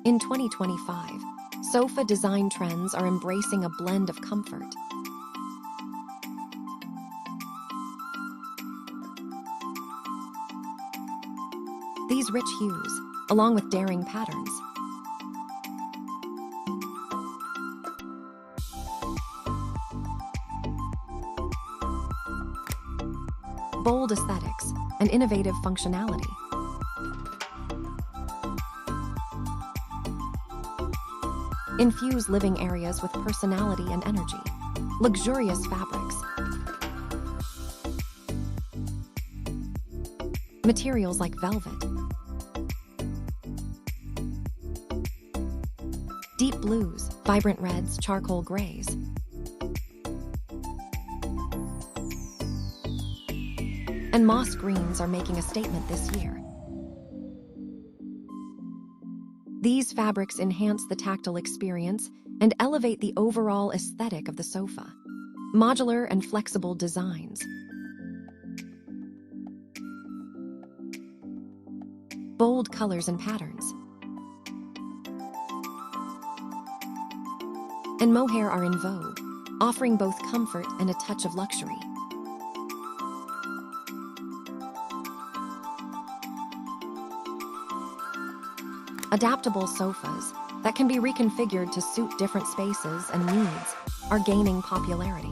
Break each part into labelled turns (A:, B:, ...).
A: In 2025, sofa design trends are embracing a blend of comfort, these rich hues, along with daring patterns, bold aesthetics, and innovative functionality. Infuse living areas with personality and energy. Luxurious fabrics. Materials like velvet. Deep blues, vibrant reds, charcoal grays. And moss greens are making a statement this year. These fabrics enhance the tactile experience and elevate the overall aesthetic of the sofa. Modular and flexible designs. Bold colors and patterns. And mohair are in vogue, offering both comfort and a touch of luxury. Adaptable sofas that can be reconfigured to suit different spaces and needs are gaining popularity.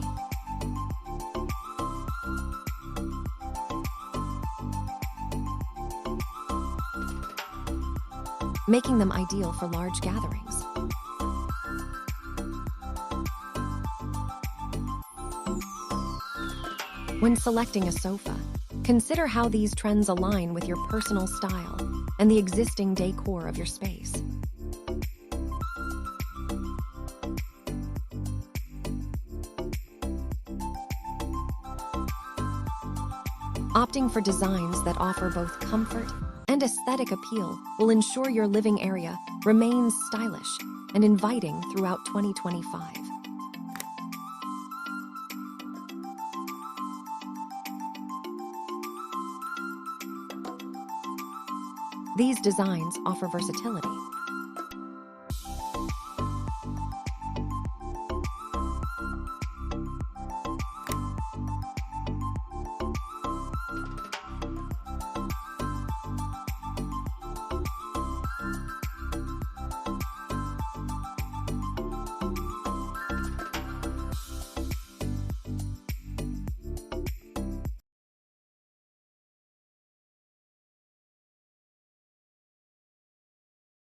A: Making them ideal for large gatherings. When selecting a sofa, consider how these trends align with your personal style and the existing decor of your space. Opting for designs that offer both comfort and aesthetic appeal will ensure your living area remains stylish and inviting throughout 2025. These designs offer versatility,